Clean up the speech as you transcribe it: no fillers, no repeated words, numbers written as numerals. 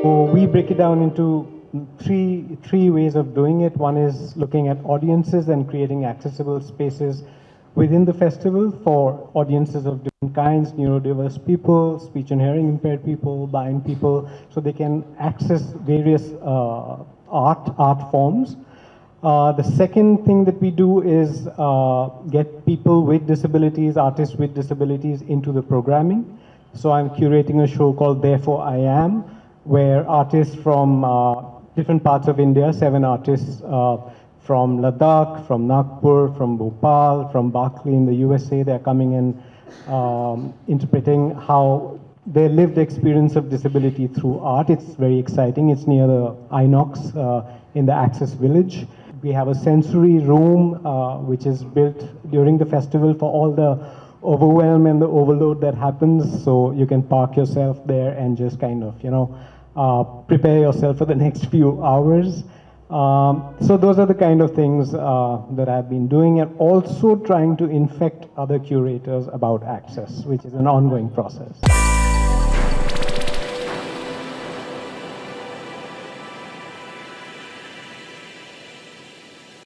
So we break it down into three ways of doing it. One is looking at audiences and creating accessible spaces within the festival for audiences of different kinds, neurodiverse people, speech and hearing impaired people, blind people, so they can access various art forms. The second thing that we do is get people with disabilities, artists with disabilities into the programming. So I'm curating a show called Therefore I Am, where artists from different parts of India, 7 artists from Ladakh, from Nagpur, from Bhopal, from Berkeley in the USA, they're coming and interpreting how their lived experience of disability through art. It's very exciting. It's near the Inox in the Access Village. We have a sensory room which is built during the festival for all the overwhelm and the overload that happens. So you can park yourself there and just kind of, prepare yourself for the next few hours. So those are the kind of things that I've been doing, and also trying to infect other curators about access, which is an ongoing process.